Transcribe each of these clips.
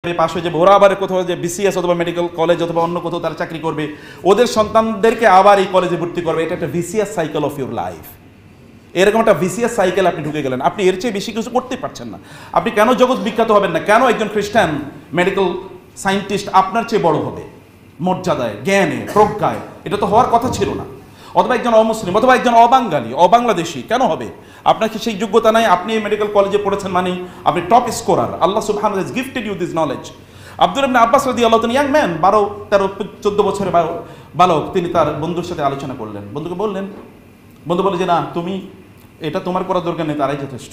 পাশ হয়ে যাবে, ওরা আবার কোথাও যে বিসিএস অথবা মেডিকেল কলেজ অথবা অন্য কোথাও তারা চাকরি করবে, ওদের সন্তানদেরকে আবার এই কলেজে ভর্তি করবে। এটা একটা VCS cycle of your life. এরকম একটা ভিসিএস সাইকেল আপনি ঢুকে গেলেন। আপনি এর চেয়ে বেশি কিছু করতে পারছেন না। আপনি কেন জগৎ বিখ্যাত হবেন না? কেন একজন খ্রিস্টান মেডিকেল সায়েন্টিস্ট আপনার চেয়ে বড় হবে মর্যাদায়, জ্ঞানে, প্রজ্ঞায়? এটা তো হওয়ার কথা ছিল না। অথবা একজন অমুসলিম অথবা একজন অবাঙালি, অবাংলাদেশি কেন হবে? আপনার কি সেই যোগ্যতা নাই? আপনি মেডিকেল কলেজে পড়েছেন মানে আপনি টপ স্কোরার। আল্লাহ সুবহানাহু ওয়া তাআলা has gifted you this knowledge. Abdullah ইবনে আব্বাস রাদিয়াল্লাহু তাআলা, ইয়াং ম্যান, 12, 13, 14 বছরের বালক, তিনি তার বন্ধুর সাথে আলোচনা করলেন। বন্ধুকে বললেন, বন্ধু বলে যে না, তুমি এটা তোমার করার দরকার নেই, তারাই যথেষ্ট।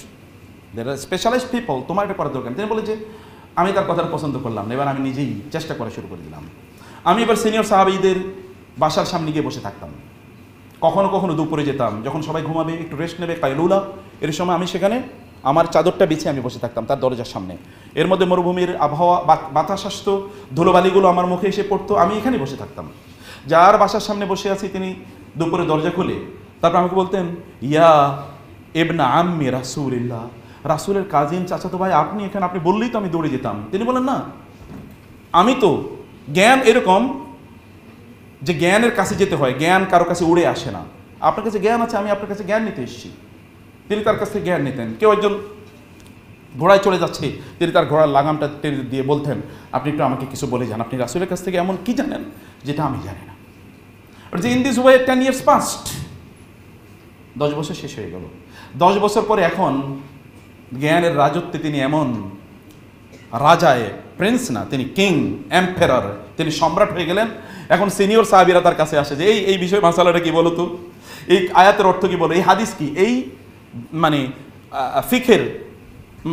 দেয়ার আর স্পেশালাইজড পিপল, তোমার এটা করার দরকার নেই। তিনি বলে যে আমি তার কথাটা পছন্দ করলাম না, এবার আমি নিজেই চেষ্টা করা শুরু করে দিলাম। আমি এবার সিনিয়র সাহাবীদের বাসার সামনে গিয়ে বসে থাকতাম। কখনো কখনো দুপুরে যেতাম, যখন সবাই ঘুমাবে, একটু রেস্ট নেবে, কাইলুলা, এর সময় আমি সেখানে আমার চাদরটা বিছিয়ে আমি বসে থাকতাম তার দরজার সামনে। এর মধ্যে মরুভূমির আবহাওয়া, বাতাস আসতো, ধুলোবালিগুলো আমার মুখে এসে পড়তো, আমি এখানে বসে থাকতাম। যার বাসার সামনে বসে আছি তিনি দুপুরে দরজা খুলে তারপর আমাকে বলতেন, ইয়া ইবনা আম্মি রাসূলিল্লাহ, রাসূলের কাজিন, চাচাতো ভাই, আপনি এখানে, আপনি বললেই তো আমি দৌড়ে যেতাম। তিনি বলেন না, আমি তো জ্ঞান এরকম যে জ্ঞানের কাছে যেতে হয়, জ্ঞান কারো কাছে উড়ে আসে না। আপনার কাছে জ্ঞান আছে, আমি আপনার কাছে জ্ঞান নিতে এসেছি। তিনি তার কাছ থেকে জ্ঞান নিতেন। কেউ একজন ঘোড়ায় চলে যাচ্ছে, তিনি তার ঘোড়ার লাগামটা টেনে দিয়ে বলতেন, আপনি একটু আমাকে কিছু বলে যান, আপনি রাসূলের কাছ থেকে এমন কি জানেন যেটা আমি জানি না। যে in this way 10 years passed, 10 বছর শেষ হয়ে গেল। 10 বছর পরে এখন জ্ঞানের রাজত্বে তিনি এমন রাজায়, প্রিন্স না, তিনি কিং, এম্পেরার, তিনি সম্রাট হয়ে গেলেন। এখন সিনিয়র সাহাবীরা তার কাছে আসে যে এই বিষয় মাসালাটা কি বলো তো, এই আয়াতের অর্থ কি বলো, এই হাদিস কি, এই মানে ফিকের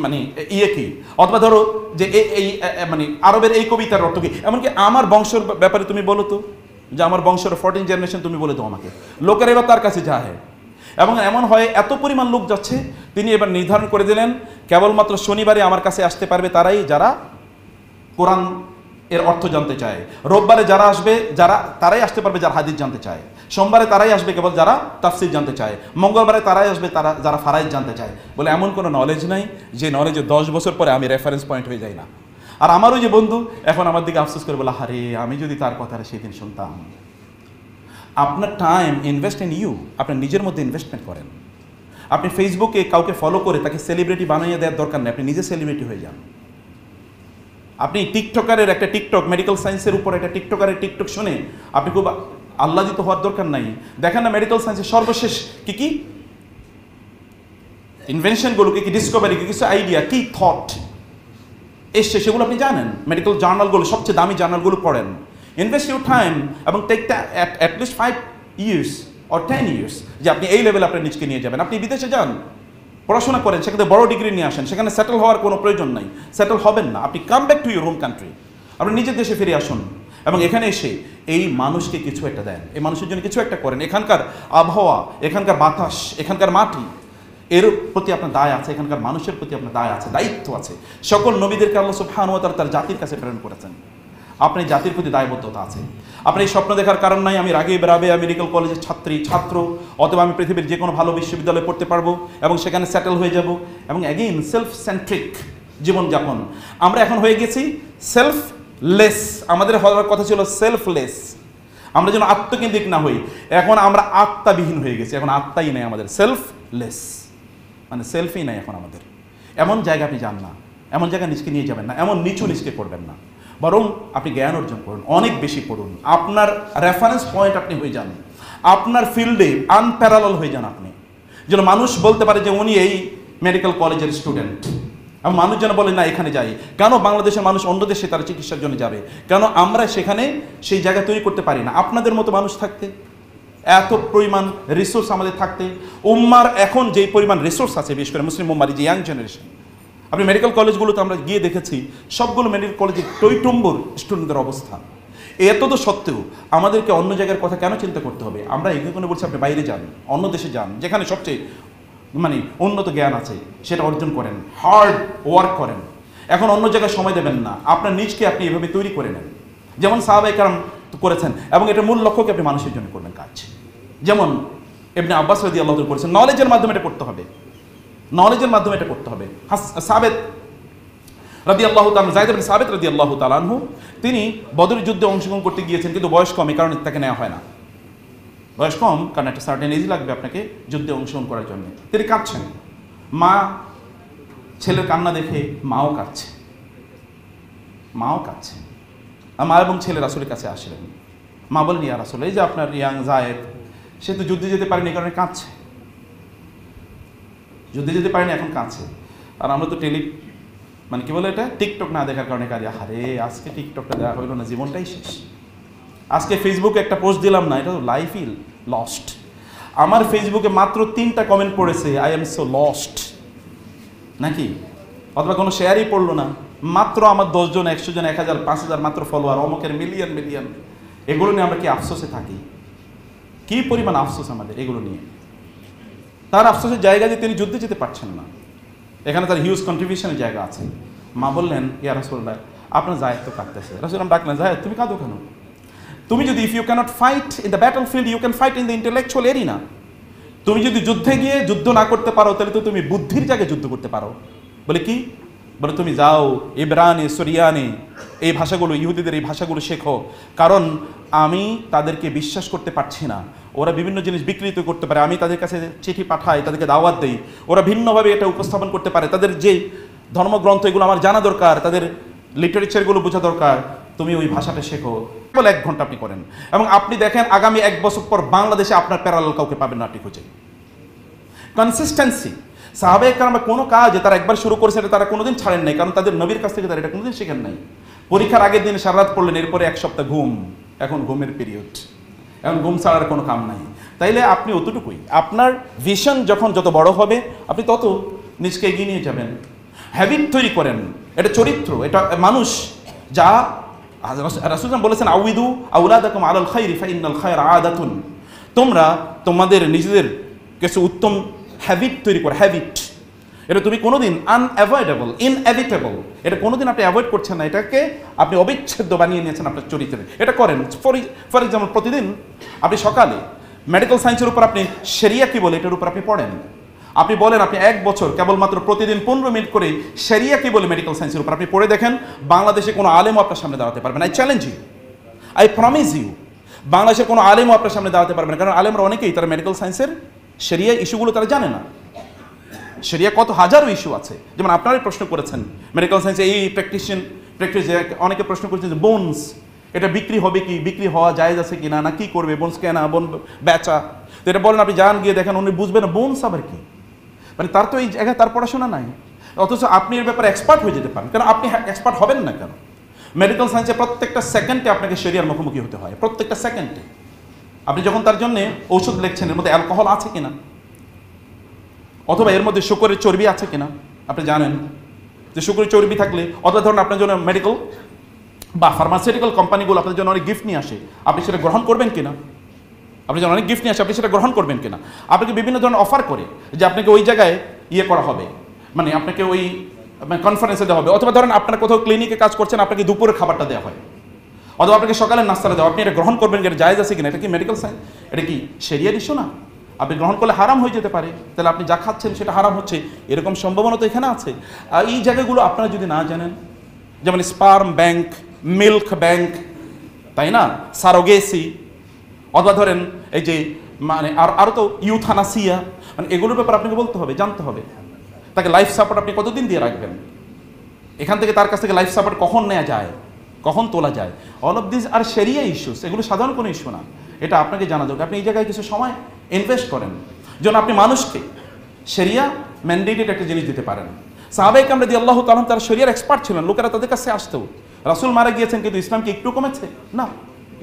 মানে ইয়ে কি, অথবা ধরো যে এই মানে আরবের এই কবিতার অর্থ কি, এমনকি আমার বংশের ব্যাপারে তুমি বলো তো, যে আমার বংশের 14 জেনারেশন তুমি বলে দাও আমাকে। লোকের এবার তার কাছে যায়, এবং এমন হয় এত পরিমাণ লোক যাচ্ছে, তিনি এবার নির্ধারণ করে দিলেন কেবলমাত্র শনিবারে আমার কাছে আসতে পারবে তারাই যারা কোরআন এর অর্থ জানতে চায়, রোববারে যারা আসবে তারাই আসতে পারবে যারা হাদিস জানতে চায়, সোমবারে তারাই আসবে কেবল যারা তাফসীর জানতে চায়, মঙ্গলবারে তারাই আসবে যারা ফারাইজ জানতে চায়। বলে এমন কোনো নলেজ নাই যে নলেজে 10 বছর পরে আমি রেফারেন্স পয়েন্ট হয়ে যাই না। আর আমারও যে বন্ধু এখন আমার দিকে আফসোস করে বলে, আরে আমি যদি তার কথাটা সেদিন শুনতাম। আপনার টাইম ইনভেস্ট ইন ইউ, আপনার নিজের মধ্যে ইনভেস্টমেন্ট করেন। আপনি ফেসবুকে কাউকে ফলো করে তাকে সেলিব্রিটি বানিয়ে দেওয়ার দরকার নেই, আপনি নিজে সেলিব্রিটি হয়ে যান। আপনি টিকটকারের একটা টিকটক, মেডিকেল সায়েন্সের উপর একটা টিকটকারের টিকটক শুনে আপনি খুব আহ্লাদিত হওয়ার দরকার নাই। দেখেন না মেডিকেল সায়েন্সের সর্বশেষ কি ইনভেনশনগুলো, কি ডিসকভারি, কিছু আইডিয়া, কি থট এসছে সেগুলো আপনি জানেন। মেডিকেল জার্নালগুলো, সবচেয়ে দামি জার্নালগুলো পড়েন। ইনভেস্ট ইউর টাইম এবং টেকটা অ্যাটলিস্ট 5 years or 10 years, যে আপনি এই লেভেলে আপনার নিজকে নিয়ে যাবেন। আপনি বিদেশে যান, পড়াশোনা করেন, সেখানে বড় ডিগ্রি নিয়ে আসেন, সেখানে সেটেল হওয়ার কোনো প্রয়োজন নাই, সেটেল হবেন না। আপনি come back to your home country, আপনি নিজের দেশে ফিরে আসুন এবং এখানে এসে এই মানুষকে কিছু একটা দেন, এই মানুষের জন্য কিছু একটা করেন। এখানকার আবহাওয়া, এখানকার বাতাস, এখানকার মাটি, এর প্রতি আপনার দায় আছে, এখানকার মানুষের প্রতি আপনার দায় আছে, দায়িত্ব আছে। সকল নবীদেরকে আল্লাহ সুবহানাহু ওয়া তাআলা তার জাতির কাছে প্রেরণ করেছেন। আপনি জাতির প্রতি দায়বদ্ধতা আছে। আপনি এই স্বপ্ন দেখার কারণ নাই আমি রাগিব রাবেয়া মেডিকেল কলেজের ছাত্র, অথবা আমি পৃথিবীর যে কোনো ভালো বিশ্ববিদ্যালয়ে পড়তে পারবো এবং সেখানে সেটেল হয়ে যাব। এবং অ্যাগেইন সেলফ সেন্ট্রিক জীবনযাপন। আমরা এখন হয়ে গেছি সেলফলেস। আমাদের হওয়ার কথা ছিল সেলফলেস। আমরা যেন আত্মকেন্দ্রিক না হই, এখন আমরা আত্মাবিহীন হয়ে গেছি। এখন আত্মাই নেই আমাদের, সেলফলেস মানে সেলফই নাই এখন আমাদের। এমন জায়গা আপনি যান না, এমন জায়গায় নিজকে নিয়ে যাবেন না, এমন নিচু নিজকে করবেন না, বরং আপনি জ্ঞান অর্জন করুন, অনেক বেশি পড়ুন। আপনার রেফারেন্স পয়েন্ট আপনি হয়ে যান, আপনার ফিল্ডে আনপ্যারালাল হয়ে যান আপনি, যেন মানুষ বলতে পারে যে উনি এই মেডিকেল কলেজের স্টুডেন্ট। এবং মানুষ যেন বলে না এখানে যাই। কেন বাংলাদেশের মানুষ অন্য দেশে তারা চিকিৎসার জন্য যাবে? কেন আমরা সেখানে সেই জায়গা তৈরি করতে পারি না? আপনাদের মতো মানুষ থাকতে, এত পরিমাণ রিসোর্স আমাদের থাকতে, উম্মার এখন যেই পরিমাণ রিসোর্স আছে, বিশেষ করে মুসলিম উম্মার যে ইয়াং জেনারেশন, আপনি মেডিকেল কলেজগুলোতে আমরা গিয়ে দেখেছি, সবগুলো মেডিকেল কলেজে টইটম্বর স্টুডেন্টদের অবস্থা। এত তো সত্ত্বেও আমাদেরকে অন্য জায়গার কথা কেন চিন্তা করতে হবে? আমরা এখানে বলছি আপনি বাইরে যান, অন্য দেশে যান, যেখানে সবচেয়ে মানে উন্নত জ্ঞান আছে, সেটা অর্জন করেন, হার্ড ওয়ার্ক করেন। এখন অন্য জায়গায় সময় দেবেন না, আপনার নিজকে আপনি এভাবে তৈরি করে নেন, যেমন সাহাবায়ে কেরাম করেছেন। এবং এটার মূল লক্ষ্যকে আপনি মানুষের জন্য করবেন কাজ, যেমন ইবনে আব্বাস রাদিয়াল্লাহু তাআলা করেছেন। নলেজের মাধ্যমে এটা করতে হবে, নলেজের মাধ্যমে এটা করতে হবে। সাবেত রাদিয়াল্লাহু তাআলা, যায়েদ ইবনে সাবিত রাদিয়াল্লাহু তাআলা আনহু, তিনি বদর যুদ্ধে অংশগ্রহণ করতে গিয়েছেন, কিন্তু বয়স কম, এই কারণে তাকে নেওয়া হয় না। বয়স কম, কারণ একটা সার্টেন এজ লাগবে আপনাকে যুদ্ধে অংশগ্রহণ করার জন্য। তিনি কাঁদছেন, মা ছেলের কান্না দেখে মাও কাঁদছে, আর মা এবং ছেলে রাসূলের কাছে আসলেন। মা বললেন, ইয়া রাসূল, এই যে আপনার ইয়াং যায়েদ, সে তো যুদ্ধে যেতে পারেনি, এই কারণে কাঁদছে, যুদ্ধে যেতে পারেনি, এখন কাঁদছে। আর আমরা তো মানে কি বলে এটা, টিকটক না দেখার কারণে কাঁদি। আরে আজকে টিকটকটা দেওয়া হইলো না, জীবনটাই শেষ। আজকে ফেসবুকে একটা পোস্ট দিলাম না, এটা তো লাইফই লস্ট। আমার ফেসবুকে মাত্র 3টা কমেন্ট পড়েছে, আই এম সো লস্ট, নাকি? অথবা কোনো শেয়ারই পড়লো না, মাত্র আমার 10 জন, 100 জন, 1000, 5000 মাত্র ফলোয়ার, অমুকের মিলিয়ন। এগুলো নিয়ে আমরা কি আফসোসে থাকি? কি পরিমাণ আফসোস আমাদের এগুলো নিয়ে। তার আফসোসের জায়গা যে তিনি যুদ্ধে যেতে পারছেন না, এখানে তার হিউজ কন্ট্রিবিউশনের জায়গা আছে। মা বললেন, ইয়া রাসূলুল্লাহ, আপনার জায়েদ তো কাঁদতেছে। রাসূল ডাকলেন, জায়েদ তুমি কাঁদো কেন? তুমি যদি, if you can't fight in the battle field, you can fight in the intellectual arena. তুমি যদি যুদ্ধে গিয়ে যুদ্ধ না করতে পারো, তাহলে তো তুমি বুদ্ধির জায়গায় যুদ্ধ করতে পারো। বলে কি? বলে তুমি যাও ইবরানি, সুরিয়ানি, এই ভাষাগুলো, ইহুদিদের এই ভাষাগুলো শেখো, কারণ আমি তাদেরকে বিশ্বাস করতে পারছি না। ওরা বিভিন্ন জিনিস বিকৃত করতে পারে, আমি তাদের কাছে চিঠি পাঠাই, তাদেরকে দাওয়াত দেই, ওরা ভিন্নভাবে এটা উপস্থাপন করতে পারে। তাদের যে ধর্মগ্রন্থ, এগুলো আমার জানা দরকার, তাদের লিটারেচারগুলো বোঝা দরকার। তুমি ওই ভাষাটা শেখো, কেবল 1 ঘন্টা আপনি করেন, এবং আপনি দেখেন আগামী 1 বছর পর বাংলাদেশে আপনার প্যারালাল কাউকে পাবেন না আপনি খুঁজে। কনসিস্টেন্সি। সাহাবায়ে কেরাম কোনো কাজে তারা একবার শুরু করেছে, এটা তারা কোনোদিন ছাড়েন নাই, কারণ তাদের নবীর কাছ থেকে তারা এটা কোনোদিন শেখেন নাই। পরীক্ষার আগের দিন সারা রাত পড়লেন, এরপরে 1 সপ্তাহ ঘুম, এখন ঘুমের পিরিয়ড, এখন ঘুম ছাড়ার কোনো কাম নাই। তাইলে আপনি অতটুকুই, আপনার ভিশন যখন যত বড় হবে, আপনি তত নিজকে এগিয়ে নিয়ে যাবেন। হ্যাবিট তৈরি করেন, এটা চরিত্র, এটা মানুষ যা রাসূল বলেছেন, আউইদু আওলাদাকুম আলাল খাইরি ফাইন্নাল খায়রা আদাতুন। তোমরা তোমাদের নিজেদের কিছু উত্তম হ্যাবিট তৈরি করো। হ্যাবিট, এটা তুমি কোনোদিন আনঅ্যাভয়েডেবল, ইনএভিটেবল, এটা কোনোদিন আপনি অ্যাভয়েড করছেন না, এটাকে আপনি অবিচ্ছেদ্য বানিয়ে নিয়েছেন আপনার চরিত্রে। এটা করেন। ফর এক্সাম্পল, প্রতিদিন আপনি সকালে মেডিকেল সায়েন্সের উপর আপনি শরিয়া কি বলে এটার উপর আপনি পড়েন। আপনি বলেন আপনি 1 বছর কেবলমাত্র প্রতিদিন 15 মিনিট করে শরিয়া কি বলে মেডিকেল সায়েন্সের উপর আপনি পড়ে দেখেন, বাংলাদেশে কোনো আলেমও আপনার সামনে দাঁড়াতে পারবেন। I challenge you, I promise you, বাংলাদেশের কোনো আলেমও আপনার সামনে দাঁড়াতে পারবেন না। কারণ আলেমরা অনেকেই তারা মেডিকেল সায়েন্সের শরিয়া ইস্যুগুলো তারা জানে না। শরিয়া কত হাজারো ইস্যু আছে, যেমন আপনারাই প্রশ্ন করেছেন মেডিকেল সায়েন্সে এই প্র্যাকটিস অনেকে প্রশ্ন করেছেন যে বোনস এটা বিক্রি হবে কি, বিক্রি হওয়া জায়েজ আছে কিনা, না কি করবে, বোনস কেনা, বোন বেচা। তো এটা বলেন, আপনি যান গিয়ে দেখেন, উনি বুঝবেন না বোনস আবার কি, মানে তার তো এই জায়গায় তার পড়াশোনা নাই, অথচ আপনি এর ব্যাপারে এক্সপার্ট হয়ে যেতে পারেন। কেন আপনি এক্সপার্ট হবেন না কেন? মেডিকেল সায়েন্সে প্রত্যেকটা সেকেন্ডে আপনাকে শরিয়ার মুখোমুখি হতে হয়, প্রত্যেকটা সেকেন্ডে। আপনি যখন তার জন্য ঔষধ লিখছেন, এর মধ্যে অ্যালকোহল আছে কিনা, অথবা এর মধ্যে শুকরের চর্বি আছে কিনা, আপনি জানেন যে শুকরের চর্বি থাকলে, অথবা ধরুন আপনার জন্য মেডিকেল বা ফার্মাসিউটিক্যাল কোম্পানিগুলো আপনার জন্য অনেক গিফট নিয়ে আসে, আপনি সেটা গ্রহণ করবেন কিনা? আপনি যখন অনেক গিফট নিয়ে আসে, আপনি সেটা গ্রহণ করবেন কিনা? আপনাকে বিভিন্ন ধরনের অফার করে যে আপনাকে ওই জায়গায় ইয়ে করা হবে, মানে আপনাকে ওই কনফারেন্সে দেওয়া হবে, অথবা ধরেন আপনার কোথাও ক্লিনিকে কাজ করছেন, আপনাকে দুপুরের খাবারটা দেওয়া হয়, অথবা আপনাকে সকালের নাস্তাটা দেওয়া, আপনি এটা গ্রহণ করবেন কিনা, জায়েজ আছে কিনা? এটা কি মেডিকেল সায়েন্স? এটা কি শরিয়ার ইস্যু না? আপনি গ্রহণ করলে হারাম হয়ে যেতে পারে, তাহলে আপনি যা খাচ্ছেন সেটা হারাম হচ্ছে, এরকম সম্ভাবনা তো এখানে আছে। আর এই জায়গাগুলো আপনারা যদি না জানেন, যেমন স্পার্ম ব্যাংক, মিল্ক ব্যাংক, তাই না, সারোগেসি, অথবা ধরেন এই যে মানে আরও তো ইউথানাসিয়া, মানে এগুলোর ব্যাপারে আপনাকে বলতে হবে, জানতে হবে। তাকে লাইফ সাপোর্ট আপনি কতদিন দিয়ে রাখবেন, এখান থেকে তার কাছ থেকে লাইফ সাপোর্ট কখন নেওয়া যায়, কখন তোলা যায়, অল অফ দিস আর শরিয়া ইস্যুস, এগুলো সাধারণ কোনো ইস্যু না, এটা আপনাকে জানা দরকার। আপনি এই জায়গায় কিছু সময় ইনভেস্ট করেন, যেন আপনি মানুষকে শরিয়া ম্যান্ডেটেড একটা জিনিস দিতে পারেন। সাহাবায়ে কেরাম রাদিয়াল্লাহু তাআলা তারা শরিয়ার এক্সপার্ট ছিলেন, লোকেরা তাদের কাছে আসতো। রাসূল মারা গিয়েছেন, কিন্তু ইসলাম কি একটু কমেছে? না,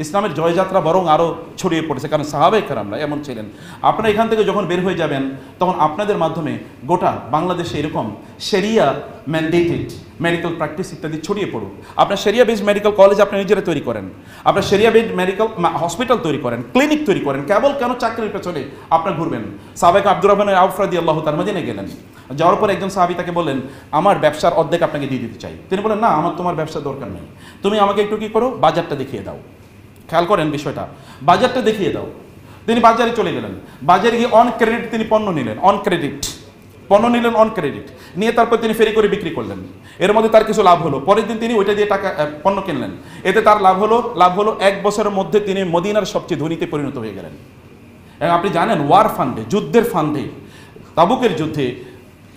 ইসলামের জয়যাত্রা বরং আরও ছড়িয়ে পড়েছে, কারণ সাহাবায়ে কেরামরা এমন ছিলেন। আপনারা এখান থেকে যখন বের হয়ে যাবেন, তখন আপনাদের মাধ্যমে গোটা বাংলাদেশে এরকম শরিয়া ম্যান্ডেটেড মেডিকেল প্র্যাকটিস ইত্যাদি ছড়িয়ে পড়ুক। আপনার শরিয়া বেসড মেডিকেল কলেজ আপনি নিজেরা তৈরি করেন, আপনার শরিয়া বেসড মেডিকেল হসপিটাল তৈরি করেন, ক্লিনিক তৈরি করেন, কেবল কেন চাকরির পেছনে আপনার ঘুরবেন? সাহাবায়ে আব্দুর রহমান আউফ রাদিয়াল্লাহু তাআলা মদিনায় গেলেন, যাওয়ার পর একজন সাহাবী তাকে বললেন, আমার ব্যবসার অর্ধেক আপনাকে দিয়ে দিতে চাই। তিনি বলেন, না, আমার তোমার ব্যবসার দরকার নেই, তুমি আমাকে একটু কি করো, বাজারটা দেখিয়ে দাও। খেয়াল করেন বিষয়টা, বাজারটা দেখিয়ে দাও। তিনি বাজারে চলে গেলেন, বাজারে গিয়ে অন ক্রেডিট তিনি পণ্য নিলেন, অন ক্রেডিট পণ্য নিলেন অন ক্রেডিট, নিয়ে তারপর তিনি ফেরি করে বিক্রি করলেন, এর মধ্যে তার কিছু লাভ হলো, পরের দিন তিনি ওইটা দিয়ে টাকা পণ্য কিনলেন, এতে তার লাভ হলো 1 বছরের মধ্যে তিনি মদিনার সবচেয়ে ধনীতে পরিণত হয়ে গেলেন। এবং আপনি জানেন ওয়ার ফান্ডে, যুদ্ধের ফান্ডে, তাবুকের যুদ্ধে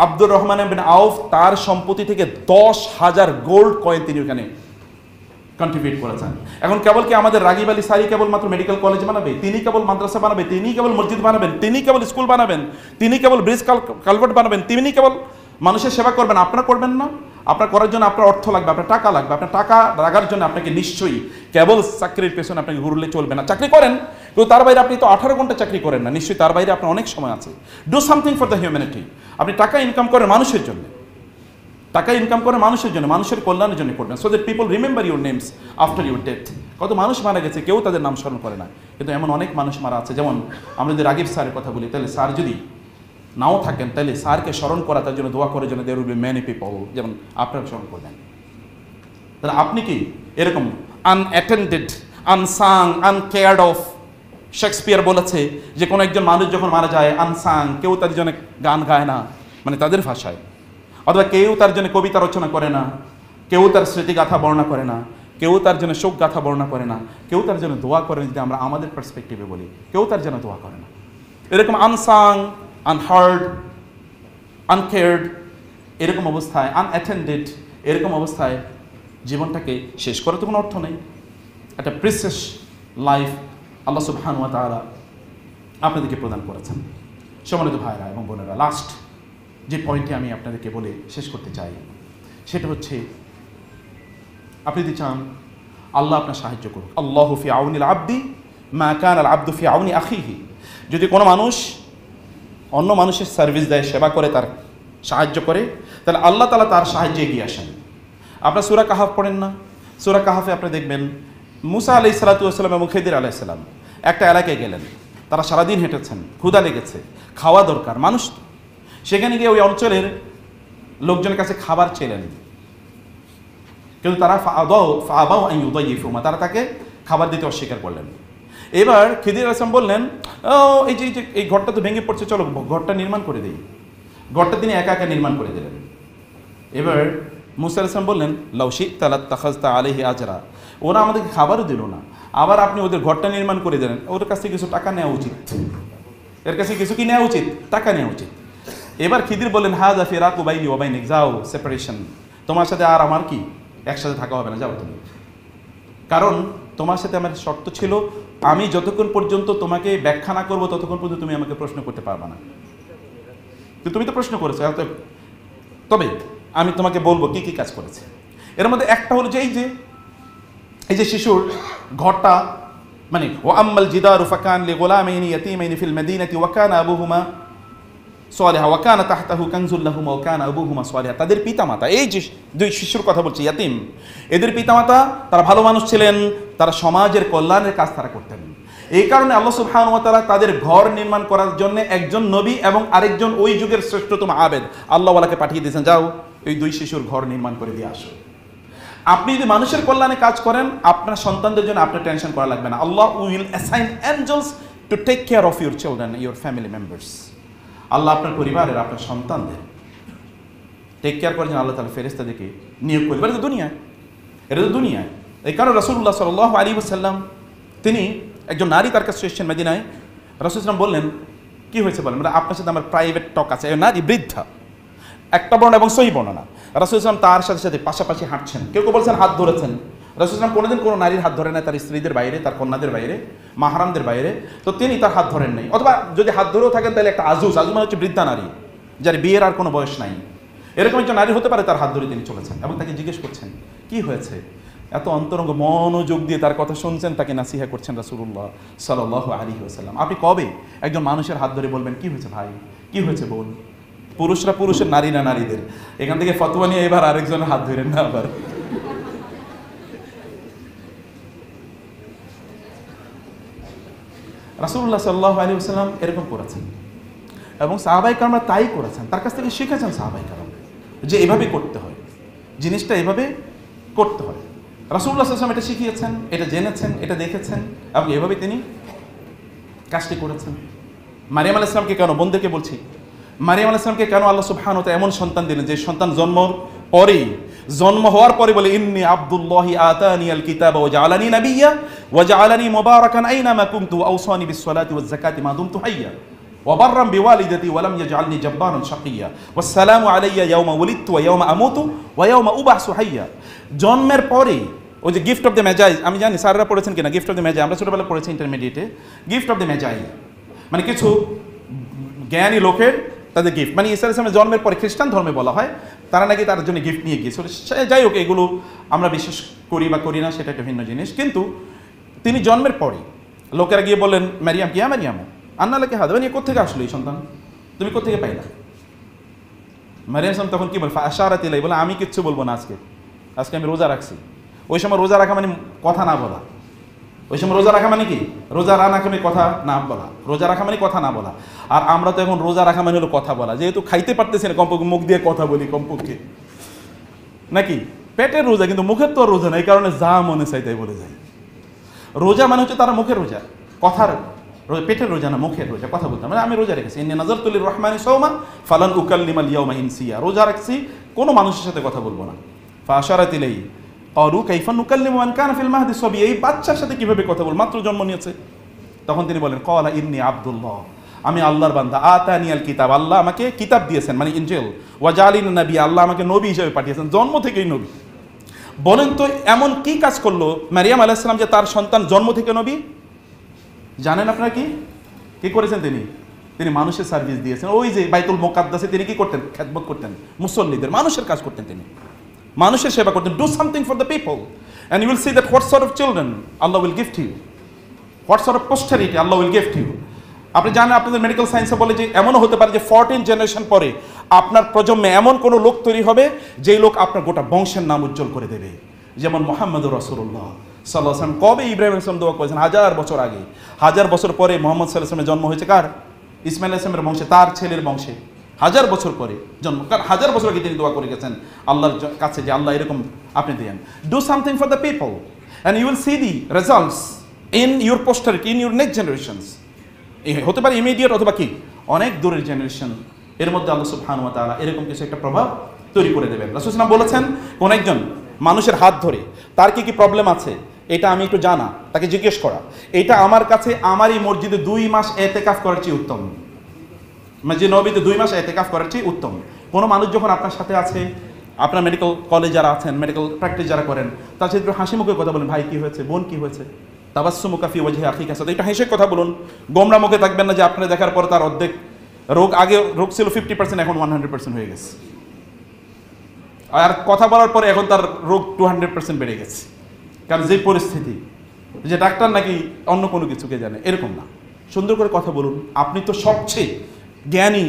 আব্দুর রহমান বিন আউফ তার সম্পত্তি থেকে 10,000 গোল্ড কয়েন তিনি ওখানে কন্ট্রিবিউট করেছেন। এখন কেবল কি আমাদের রাগিব আলী সারি কেবল মাত্র মেডিকেল কলেজ বানাবে, তিনি কেবল মাদ্রাসা বানাবে, তিনি কেবল মসজিদ বানাবেন, তিনি কেবল স্কুল বানাবেন, তিনি কেবল ব্রিজ কালভার্ট বানাবেন, তিনি কেবল মানুষের সেবা করবেন? আপনারা করবেন না? আপনার করার জন্য আপনার অর্থ লাগবে, আপনার টাকা লাগবে। আপনার টাকা লাগার জন্য আপনাকে নিশ্চয়ই কেবল চাকরির পেছনে আপনাকে ঘুরলে চলবে না। চাকরি করেন, কিন্তু তার বাইরে আপনি তো 18 ঘন্টা চাকরি করেন না, নিশ্চয়ই তার বাইরে আপনার অনেক সময় আছে। Do something for the humanity. আপনি টাকা ইনকাম করেন মানুষের জন্য, টাকা ইনকাম করে মানুষের জন্য, মানুষের কল্যাণের জন্য করবেন, so that people remember your names after your death. কত মানুষ মারা গেছে, কেউ তাদের নাম স্মরণ করে না, কিন্তু এমন অনেক মানুষ মারা আছে। যেমন আমরা যদি রাগিব স্যারের কথা বলি, তাহলে স্যার যদি নাও থাকেন, তাহলে স্যারকে স্মরণ করা, তার জন্য দোয়া করার জন্য there will be many people, যেমন আপনারা স্মরণ করবেন। তাহলে আপনি কি এরকম unattended, unsung, uncared of? Shakespeare বলেছে যে কোনো একজন মানুষ যখন মারা যায়, আনসাং, কেউ তার জন্য গান গায় না, মানে তাদের ভাষায়, অথবা কেউ তার জন্য কবিতা রচনা করে না, কেউ তার স্মৃতিগাথা বর্ণনা করে না, কেউ তার জন্য শোক গাথা বর্ণনা করে না, কেউ তার জন্য দোয়া করে, যদি আমরা আমাদের পার্সপেক্টিভে বলি, কেউ তার জন্য দোয়া করে না। এরকম আনসাং, আনহার্ড, আনকেয়ার্ড, এরকম অবস্থায়, আনঅ্যাটেন্ডেড, এরকম অবস্থায় জীবনটাকে শেষ করার তো কোনো অর্থ নেই। একটা প্রিসিয়াস লাইফ আল্লাহ সুবহানাহু ওয়া তাআলা আপনাদেরকে প্রদান করেছেন। সম্মানিত ভাইরা এবং বোনেরা, লাস্ট যে পয়েন্টে আমি আপনাদেরকে বলে শেষ করতে চাই, সেটা হচ্ছে, আপনি যদি চান আল্লাহ আপনার সাহায্য করুন, আল্লাহু ফি আউনিল আবদি মা কানা আল আবদু ফি আউনি আখিহি। যদি কোনো মানুষ অন্য মানুষের সার্ভিস দেয়, সেবা করে, তার সাহায্য করে, তাহলে আল্লাহ তাআলা তার সাহায্যে এগিয়ে আসেন। আপনার সূরা কাহাফ পড়েন না? সূরা কাহাফে আপনি দেখবেন মুসা আলাইহিস সালাতু ওয়াস সালাম এবং খিদির আলাইহিস সালাম একটা এলাকায় গেলেন, তারা সারাদিন হেঁটেছেন, ক্ষুধা লেগেছে, খাওয়া দরকার মানুষ। সেখানে গিয়ে ওই অঞ্চলের লোকজনের কাছে খাবার চেলেন, কিন্তু তারা তারা তাকে খাবার দিতে অস্বীকার করলেন। এবার খিদির আলাইহিস সালাম বললেন, এই যে এই ঘরটা তো ভেঙে পড়ছে, চলো ঘরটা নির্মাণ করে দিই। ঘরটা তিনি একা একা নির্মাণ করে দিলেন। এবার মুসা আলাইহিস সালাম বললেন, লাউ শি'তা লাত্তাখাযতা আলাইহি আজরা। ওরা আমাদেরকে খাবারও দিল না, আবার আপনি ওদের ঘরটা নির্মাণ করে দিলেন, ওদের কাছ থেকে কিছু টাকা নেওয়া উচিত, এর কাছে কিছু কি নেওয়া উচিত? টাকা নেওয়া উচিত। এবার খিদির বললেন, হাযা ফিরাকু বাইনি ওয়া বাইনিক, যাও, সেপারেশন, তোমার সাথে আর আমার কি একসাথে থাকা হবে না, যাও তুমি। কারণ তোমার সাথে আমার শর্ত ছিল, আমি যতক্ষণ পর্যন্ত তোমাকে ব্যাখ্যা না করবো ততক্ষণ পর্যন্ত তুমি আমাকে প্রশ্ন করতে পারবে না। তুমি তো প্রশ্ন করেছো, তবে আমি তোমাকে বলবো কি কি কাজ করেছে। এর মধ্যে একটা হলো যে এই যে শিশুর ঘরটা, মানে ওয়া আম্মাল জিদারু ফাকান লিগুলামাইনি ইয়াতীমাইনি ফিল মাদিনাতি ওয়া কানা আবুহুমা সালিহা ওয়া কানা তাহতাহু কানজুল লাহুমা ওয়া কানা আবুহুমা সালিহা। তাদের পিতামাতা, এই যে দুই শিশুর কথা বলছি, ইয়াতীম, এদের পিতামাতা তারা ভালো মানুষ ছিলেন, তারা সমাজের কল্যাণের কাজ তারা করতেন। এই কারণে আল্লাহ সুবহানাহু ওয়া তাআলা তাদের ঘর নির্মাণ করার জন্য একজন নবী এবং আরেকজন ওই যুগের শ্রেষ্ঠতম আবেদ আল্লাহওয়ালাকে পাঠিয়ে দিয়েছেন, যাও এই দুই শিশুর ঘর নির্মাণ করে দিয়ে আসো। আপনি যদি মানুষের কল্যাণে কাজ করেন, আপনার সন্তানদের জন্য আপনার টেনশন করা লাগবে না। Allah will assign angels to take care of your children, your family members. আল্লাহ আপনার পরিবারের, আপনার সন্তানদের টেক কেয়ার করার জন্য আল্লাহ তাআলা ফেরেশতাদেরকে নিয়োগ করবেন। এটা তো দুনিয়ায়। এই কারণে রাসূলুল্লাহ সাল্লাল্লাহু আলাইহি ওয়াসাল্লাম, তিনি একজন নারী তার কাছে এসেছেন মদিনায়। রাসূল সাল্লাল্লাহু বললেন, কি হয়েছে বলেন, মানে আপনার সাথে আমার প্রাইভেট টক আছে। নারী বৃদ্ধা, একটা বর্ণনা এবং সহি বর্ণনা। রাসূল সাল্লাল্লাহু তার সাথে সাথে পাশাপাশি হাঁটছেন, কেউ বলছেন হাত ধরেছেন। রাসূল সাল্লাল্লাহু কোনোদিন কোনো নারীর হাত ধরে নাই, তার স্ত্রীদের বাইরে, তার কন্যাদের বাইরে, মাহরামদের বাইরে, তো তিনি তার হাত ধরেন নাই। অথবা যদি হাত ধরেও থাকেন তাহলে একটা আজুজ মানে হচ্ছে বৃদ্ধা নারী, যার বিয়ের আর কোনো বয়স নাই, এরকম একজন নারী হতে পারে, তার হাত ধরে তিনি চলেছেন এবং তাকে জিজ্ঞেস করছেন কি হয়েছে। এত অন্তরঙ্গ মনোযোগ দিয়ে তার কথা শুনছেন, তাকে নাসিহা করছেন রাসূলুল্লাহ সাল্লাল্লাহু আলাইহি ওয়াসাল্লাম। আপনি কবে একজন মানুষের হাত ধরে বলবেন কি হয়েছে ভাই, কি হয়েছে বোন? পুরুষরা পুরুষের, নারীরা নারীদের। এখান থেকে ফতোয়া নিয়ে এবার আরেকজনের হাত ধরেন না। আবার রাসূলুল্লাহ সাল্লাল্লাহু আলাইহি ওয়াসাল্লাম এরকম করেছেন এবং সাহাবায়ে কেরামরা তাই করেছেন, তার কাছ থেকে শিখেছেন সাহাবায়ে কেরাম যে এভাবে করতে হয়, জিনিসটা এভাবে করতে হয়। রাসূলুল্লাহ সাল্লাল্লাহু আলাইহি ওয়াসাল্লাম এটা শিখিয়েছেন, এটা জেনেছেন, এটা দেখেছেন এবং এভাবে তিনি কাজটি করেছেন। মারিয়াম আলাইহিস সালামকে কেন বোনদেরকে বলছি, মারিয়াম আলাইহিস সালামকে কেন আল্লাহ সুবহানাহু ওয়া তাআলা এমন সন্তান দিলেন যে সন্তান জন্ম হওয়ার পরে বলে ইন্নী আব্দুল্লাহি আতানিয়াল কিতাবা ওয়া জাআলানি নাবিয়্যা ওয়া জাআলানি মুবারাকান আইনামা কুনতু ওয়া আওসানি বিস সালাতি ওয়াজ যাকাতি মা দুমতু হাইয়্যা ওয়া বাররাম বিওয়ালিদাতি ওয়া লাম ইয়াজআলনি জাব্বারান শাকিয়্যা ওয়াসসালামু আলাইয়া ইয়াওমা উলিদতু ওয়া ইয়াওমা আমুতু ওয়া ইয়াওমা উবআসু হাইয়্যা। জন্মের পরে ওই যে গিফট অফ দ্য ম্যাজাই, আমি জানি স্যাররা পড়েছেন কিনা গিফট অফ দ্য ম্যাজাই, আমরা ছোটবেলায় পড়েছি ইন্টারমিডিয়েটে। গিফট অফ দ্য ম্যাজাই মানে কিছু জ্ঞানী লোকের তাদের গিফট, মানে ঈসা আলাইহিস সালামের জন্মের পরে খ্রিস্টান ধর্মে বলা হয় তারা নাকি তার জন্য গিফট নিয়ে গিয়েছিল। যাই হোক, এগুলো আমরা বিশ্বাস করি বা করি না সেটা একটা ভিন্ন জিনিস। কিন্তু তিনি জন্মের পরে লোকেরা গিয়ে বললেন মারিয়াম কিয়া মারিয়াম আন্না লাকি হাদা, মানে কোত্থেকে আসলো এই সন্তান, তুমি কোত্থেকে পাইলা? মারিয়াম সালাম তখন কি বল আশারাত ইলাই, বলে আমি কিচ্ছু বলবো না, আজকে আমি রোজা রাখছি। ওই সময় রোজা রাখা মানে কথা না বলা, ওই সময় রোজা রাখা মানে কি, রোজা রাখা মানে কথা না বলা, রোজা রাখা মানে কথা না বলা। আর আমরা তো এখন রোজা রাখা মানে হলো কথা বলা, যেহেতু খাইতে পারতেছি না কমপক্ষে মুখ দিয়ে কথা বলি কমপক্ষে, নাকি পেটের রোজা, কিন্তু মুখের তো রোজা না, এই কারণে যা মনে চাই তাই বলে যায়। রোজা মানে হচ্ছে তারা মুখের রোজা, কথার পেটের রোজা না, মুখের রোজা, কথা বলতে মানে আমি রোজা রেখেছি। ইন্নী নাযারতু লির-রাহমানি সাওমান ফালান উকাল্লিমাল ইয়াওমা ইনসিয়া, রোজা রাখছি কোনো মানুষের সাথে কথা বলবো না। ফাআশারাত ইলাইহি ক্বালু কাইফা নুকাল্লিমু মান কানা ফিল মাহদি সাবিয়্যা, এই বাচ্চার সাথে কিভাবে কথা বল, মাত্র জন্ম নিয়েছে। তখন তিনি বলেন ক্বালা ইন্নী আব্দুল্লাহ, আমি আল্লাহর বান্দা, আতানিয়াল কিতাব, আল্লাহ আমাকে কিতাব দিয়েছেন মানে ইনজিল, ওয়া জাআলানি নাবিয়্যা, আল্লাহ আমাকে নবী হিসেবে পাঠিয়েছেন, জন্ম থেকেই নবী। বলেন তো এমন কি কাজ করলো মারিয়াম আলাইহিস সালাম যে তার সন্তান জন্ম থেকে নবী? জানেন আপনারা কি করেছেন? তিনি মানুষের সার্ভিস দিয়েছেন। ওই যে বাইতুল মুকাদ্দাসে তিনি কি করতেন? খেদমত করতেন, মুসল্লিদের মানুষের কাজ করতেন, তিনি মানুষের সেবা করতেন। Do something for the people and you will see that what sort of children Allah will gift you, what sort of posterity Allah will gift you. আপনি জানেন, আপনাদের মেডিকেল সায়েন্সে বলে যে এমনও হতে পারে যে 14 জেনারেশন পরে আপনার প্রজন্মে এমন কোনো লোক তৈরি হবে যেই লোক আপনার গোটা বংশের নাম উজ্জ্বল করে দেবে। যেমন মুহাম্মদুর রাসূলুল্লাহ সাল্লাল্লাহু আলাইহি ওয়াসাল্লাম কবে ইব্রাহিম আলাইহিস সালাম দোয়া করেছেন? 1000 বছর আগে। 1000 বছর পরে মুহাম্মদ সাল্লাল্লাহু আলাইহি ওয়াসাল্লামের জন্ম হয়েছে কার? ইসমাইল আলাইহিস সালামের বংশে, তার ছেলের বংশে। 1000 বছর পরে জন্ম, কারণ 1000 বছর আগে তিনি দোয়া করে গেছেন আল্লাহর কাছে যে আল্লাহ এরকম আপনি দেন। Do something for the people and you will see the results in your posterity, in your next generations. হতে পারে ইমিডিয়েট অথবা কি অনেক দূরের জেনারেশন, এর মধ্যে আল্লাহ সুবহানাহু ওয়া তাআলা এরকম কিছু একটা প্রভাব তৈরি করে দেবেন। রাসূল সাল্লাল্লাহু আলাইহি ওয়াসাল্লাম বলেছেন, কোন একজন মানুষের হাত ধরে তার কি প্রবলেম আছে এটা আমি একটু জানা, তাকে জিজ্ঞেস করা, এটা আমার কাছে আমার এই মসজিদে 2 মাস ইতিকাফ করার চেয়ে উত্তম, মসজিদ নববীতে 2 মাস ইতিকাফ করার চেয়ে উত্তম। কোনো মানুষ যখন আপনার সাথে আছে, আপনার মেডিকেল কলেজ যারা আছেন, মেডিকেল প্র্যাকটিস যারা করেন, তার সাথে একটু হাসি মুখে কথা বলেন, ভাই কি হয়েছে, বোন কি হয়েছে, তাবাসসুমুকা ফি ওয়াজহি আখিকা সাদ, এটা হেসে কথা বলুন। গোমরা মুখে থাকবেন না যে আপনারা দেখার পরে তার অর্ধেক রোগ, আগে রোগ ছিল 50%, এখন 100% হয়ে গেছে, আর কথা বলার পরে এখন তার রোগ 200% বেড়ে গেছে। কারণ যে পরিস্থিতি, যে ডাক্তার নাকি অন্য কোনো কিছুকে জানে, এরকম না। সুন্দর করে কথা বলুন। আপনি তো সবচেয়ে জ্ঞানী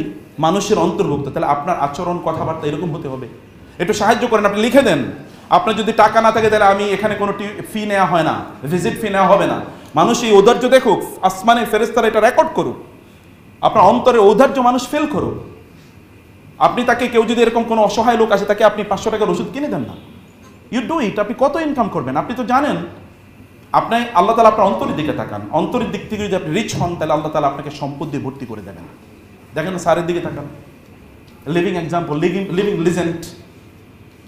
মানুষের অন্তর্ভুক্ত, তাহলে আপনার আচরণ কথাবার্তা এরকম হতে হবে। একটু সাহায্য করেন, আপনি লিখে দেন। আপনার যদি টাকা না থাকে তাহলে আমি এখানে কোনো ফি নেওয়া হয় না, ভিজিট ফি নেওয়া হবে না। মানুষ এই ঔদার্য দেখুক, আসমানের ফেরেশতারা এটা রেকর্ড করুক, আপনার অন্তরে ঔদার্য মানুষ ফিল করুক। আপনি তাকে, কেউ যদি এরকম কোনো অসহায় লোক আসে তাকে আপনি 500 টাকার ওষুধ কিনে দেন না, ইউ ডু ইট। আপনি কত ইনকাম করবেন? আপনি তো জানেন, আপনি আল্লাহ তাআলা আপনার অন্তরের দিকে তাকান। অন্তরের দিক থেকে যদি আপনি রিচ হন, তাহলে আল্লাহ তাআলা আপনাকে সম্পদ দিয়ে ভর্তি করে দেবেন। দেখেন না স্যারের দিকে তাকান, লিভিং এক্সাম্পল,